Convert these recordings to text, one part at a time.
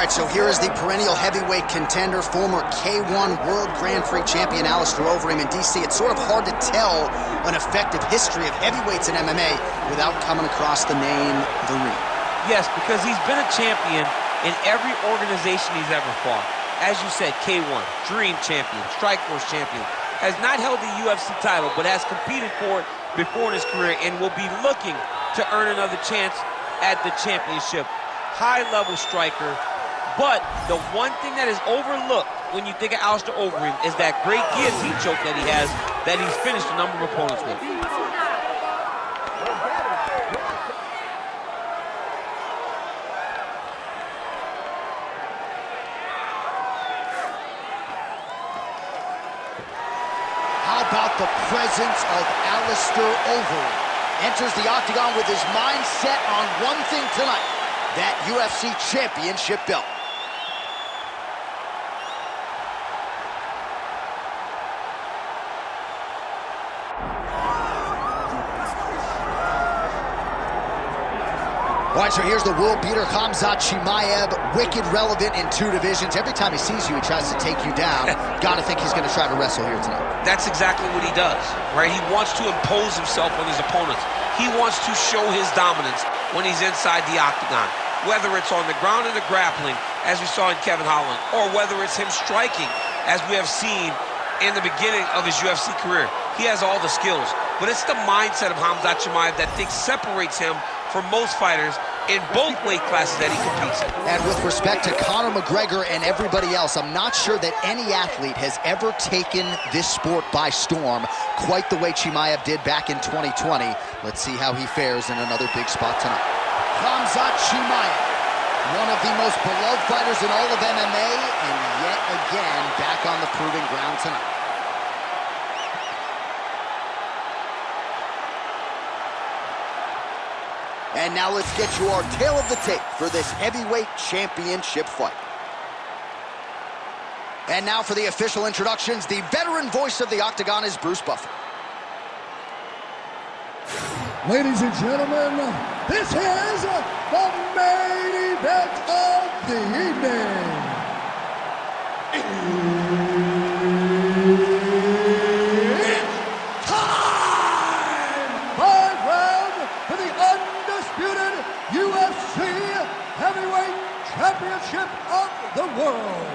right, so here is the perennial heavyweight contender, former K1 World Grand Prix champion Alistair Overeem in DC. It's sort of hard to tell an effective history of heavyweights in MMA without coming across the name Overeem. Yes, because he's been a champion in every organization he's ever fought. As you said, K1, Dream champion, Strikeforce champion, has not held the UFC title, but has competed for it before in his career and will be looking to earn another chance at the championship. High-level striker, but the one thing that is overlooked when you think of Alistair Overeem is that great guillotine choke that he has, that he's finished a number of opponents with. How about the presence of Alistair Overeem? Enters the octagon with his mind set on one thing tonight, that UFC championship belt. All right, so here's the world beater, Khamzat Chimaev, wicked relevant in 2 divisions. Every time he sees you, he tries to take you down. Gotta think he's gonna try to wrestle here tonight. That's exactly what he does, right? He wants to impose himself on his opponents. He wants to show his dominance when he's inside the octagon, whether it's on the ground in the grappling, as we saw in Kevin Holland, or whether it's him striking, as we have seen in the beginning of his UFC career. He has all the skills, but it's the mindset of Khamzat Chimaev that I think separates him from most fighters in both weight classes that he competes in. And with respect to Conor McGregor and everybody else, I'm not sure that any athlete has ever taken this sport by storm quite the way Chimaev did back in 2020. Let's see how he fares in another big spot tonight. Khamzat Chimaev, one of the most beloved fighters in all of MMA, and yet again back on the proving ground tonight. And now let's get you our tale of the tape for this heavyweight championship fight. And now for the official introductions, the veteran voice of the octagon is Bruce Buffer. Ladies and gentlemen, this is the main event of the evening. It's time! 5 rounds for the undisputed UFC Heavyweight Championship of the world.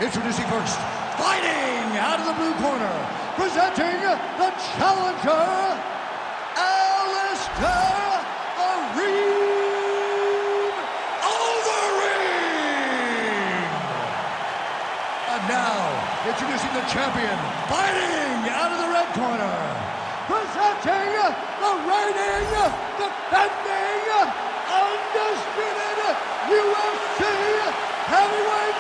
Introducing first, fighting out of the blue corner, presenting the challenger, Alistair Overeem! And now, introducing the champion, fighting out of the red corner, presenting the reigning, defending, undisputed UFC Heavyweight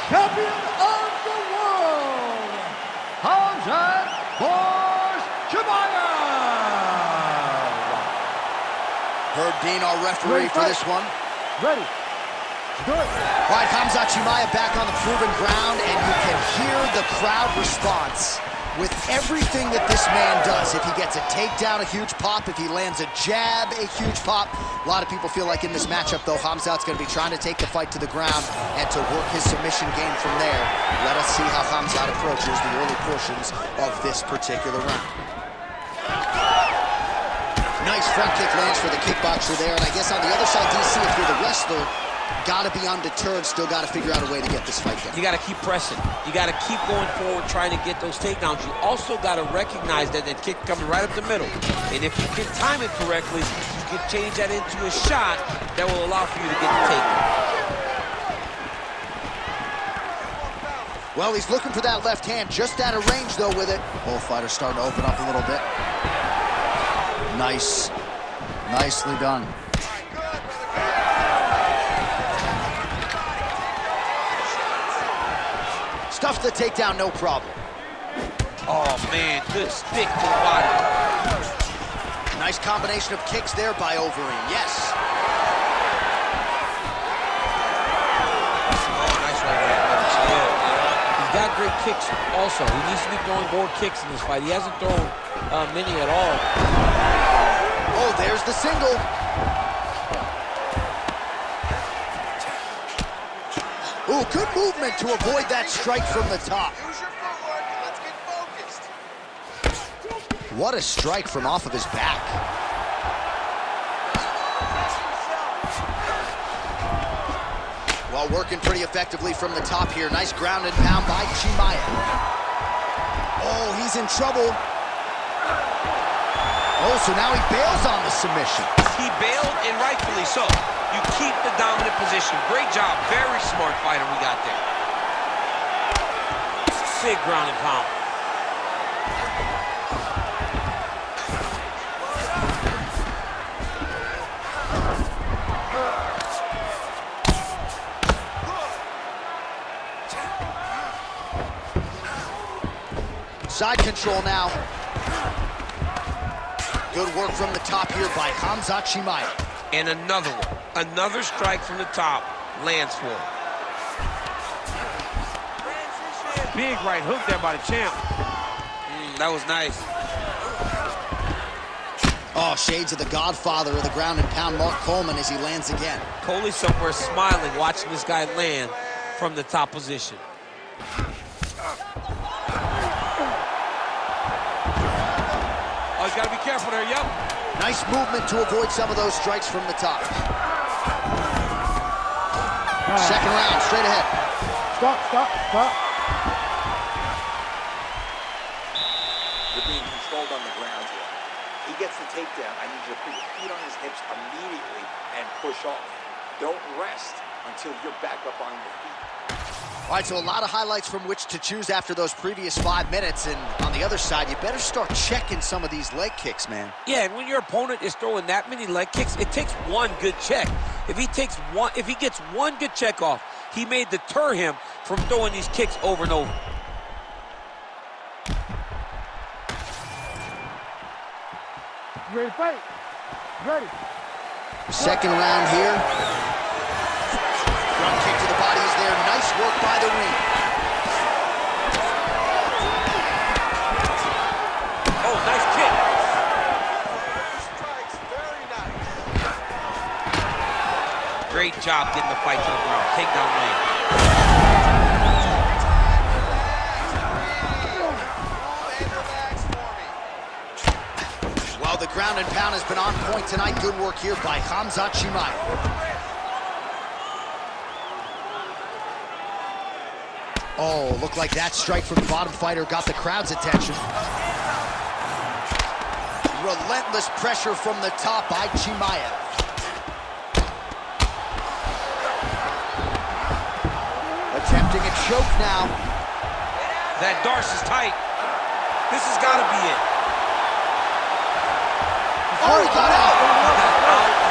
Champion of the world, Khamzat Chimaev! Herb Dean, our referee for this one. Ready. Good. All right, Khamzat Chimaev back on the proven ground, and you can hear the crowd response with everything that this man does. If he gets a takedown, a huge pop. If he lands a jab, a huge pop. A lot of people feel like in this matchup, though, Khamzat's going to be trying to take the fight to the ground and to work his submission game from there. Let us see how Khamzat approaches the early portions of this particular round. Nice front kick lands for the kickboxer there, and I guess on the other side, DC, if you're the wrestler, gotta be undeterred, still gotta figure out a way to get this fight done. You gotta keep pressing. You gotta keep going forward, trying to get those takedowns. You also gotta recognize that that kick coming right up the middle. And if you can time it correctly, you can change that into a shot that will allow for you to get the takedown. Well, he's looking for that left hand, just out of range, though, with it. Both fighters starting to open up a little bit. Nice. Nicely done. Stuffs the takedown, no problem. Oh, man, good stick to the body. Nice combination of kicks there by Overeem, yes. Oh, nice right hand. He's got great kicks also. He needs to be throwing more kicks in this fight. He hasn't thrown many at all. Oh, there's the single. Ooh, good movement to avoid that strike from the top. Use your footwork and let's get focused. What a strike from off of his back. Well, working pretty effectively from the top here. Nice ground and pound by Chimaev. Oh, he's in trouble. Oh, so now he bails on the submission. He bailed, and rightfully so. You keep the dominant position. Great job. Very smart fighter we got there. Big ground and pound. Side control now. Good work from the top here by Khamzat Chimaev. And another one. Another strike from the top. Lands for him. Big right hook there by the champ. That was nice. Oh, shades of the godfather of the ground and pound, Mark Coleman, as he lands again. Coley somewhere smiling, watching this guy land from the top position. Oh, you gotta be careful there, yep. Nice movement to avoid some of those strikes from the top. Second round, straight ahead. Stop. You're being controlled on the ground here. He gets the takedown. I need you to put your feet on his hips immediately and push off. Don't rest until you're back up on your feet. All right, so a lot of highlights from which to choose after those previous 5 minutes. And on the other side, you better start checking some of these leg kicks, man. Yeah, and when your opponent is throwing that many leg kicks, it takes one good check. If he gets one good check off, he may deter him from throwing these kicks over and over. You ready to fight? Ready. Second round here. Front kick to the body is there. Nice work by the ring. Oh, nice kick. Strikes, very nice. Great job getting the fight to the ground. Takedown lane. Well, the ground and pound has been on point tonight. Good work here by Khamzat Chimaev. Oh, looked like that strike from the bottom fighter got the crowd's attention. Relentless pressure from the top by Chimaev. Attempting a choke now. That Darce is tight. This has got to be it. Oh, he got out.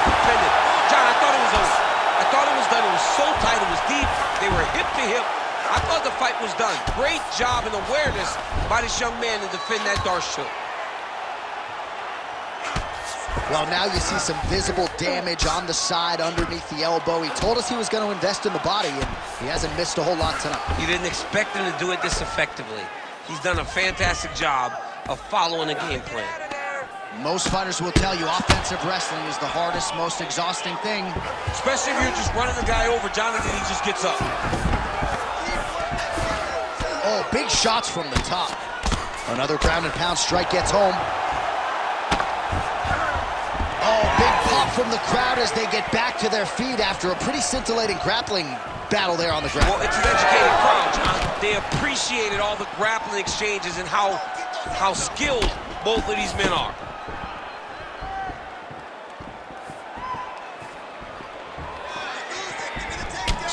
Defended. John, I thought it was over. I thought it was done. It was so tight. It was deep. They were hip to hip. I thought the fight was done. Great job and awareness by this young man to defend that Darce choke. Well, now you see some visible damage on the side underneath the elbow. He told us he was going to invest in the body, and he hasn't missed a whole lot tonight. You didn't expect him to do it this effectively. He's done a fantastic job of following the game plan. Most fighters will tell you offensive wrestling is the hardest, most exhausting thing. Especially if you're just running the guy over, Jonathan, he just gets up. Oh, big shots from the top. Another ground and pound strike gets home. Oh, big pop from the crowd as they get back to their feet after a pretty scintillating grappling battle there on the ground. Well, it's an educated crowd, John. They appreciated all the grappling exchanges and how skilled both of these men are.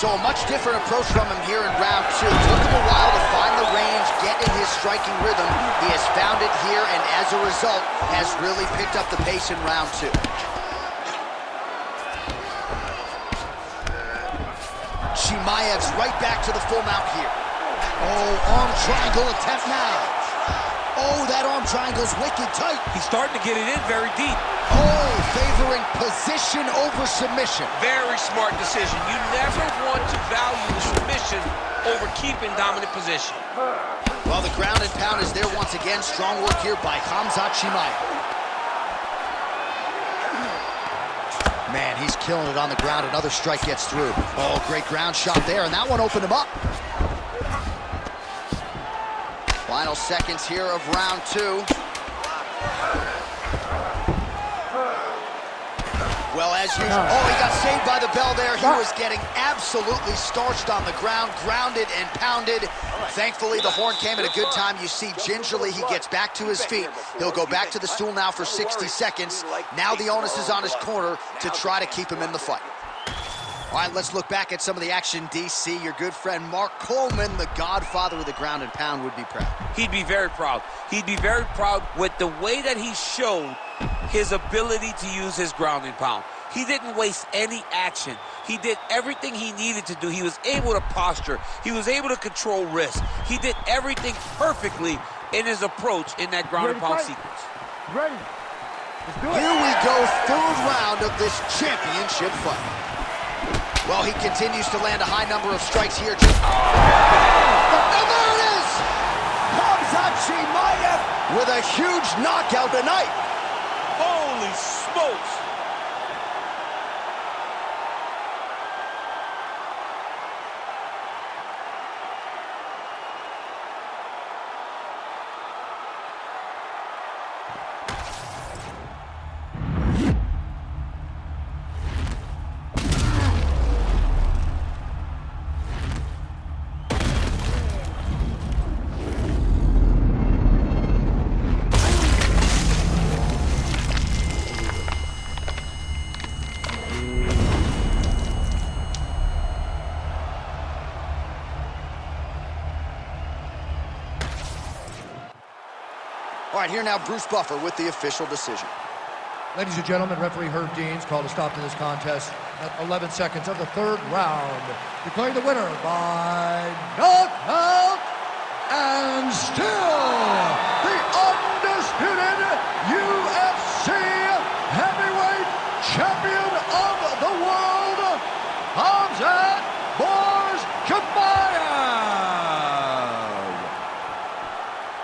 So a much different approach from him here in round 2. Took him a while to find the range, get in his striking rhythm. He has found it here, and as a result, has really picked up the pace in round 2. Chimaev's right back to the full mount here. Oh, arm triangle attempt now. Oh, that arm triangle's wicked tight. He's starting to get it in very deep. Oh, favoring position over submission. Very smart decision. You never want to value the submission over keeping dominant position. Well, the ground and pound is there once again. Strong work here by Khamzat Chimaev. Man, he's killing it on the ground. Another strike gets through. Oh, great ground shot there, and that one opened him up. Final seconds here of round 2. Well, as usual, oh, he got saved by the bell there. He was getting absolutely starched on the ground, grounded and pounded. Thankfully, the horn came at a good time. You see, gingerly, he gets back to his feet. He'll go back to the stool now for 60 seconds. Now the onus is on his corner to try to keep him in the fight. All right, let's look back at some of the action, DC. Your good friend Mark Coleman, the godfather of the ground and pound, would be proud. He'd be very proud. He'd be very proud with the way that he showed his ability to use his ground and pound. He didn't waste any action. He did everything he needed to do. He was able to posture. He was able to control risk. He did everything perfectly in his approach in that ground and pound sequence. Ready? Let's do it. Here we go, 3rd round of this championship fight. Well, he continues to land a high number of strikes here. And there it is! Khamzat Chimaev with a huge knockout tonight. Holy smokes! All right, here now Bruce Buffer with the official decision. Ladies and gentlemen, referee Herb Dean's called a stop to this contest at 11 seconds of the 3rd round, declaring the winner by knockout and still the undisputed UFC heavyweight champion of the world, Khamzat Chimaev.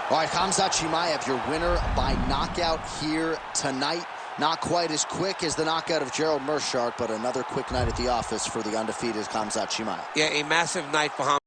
All right, Khamzat Chimaev, your winner by knockout here tonight. Not quite as quick as the knockout of Gerald Meerschaert, but another quick night at the office for the undefeated Khamzat Chimaev. Yeah, a massive night for him.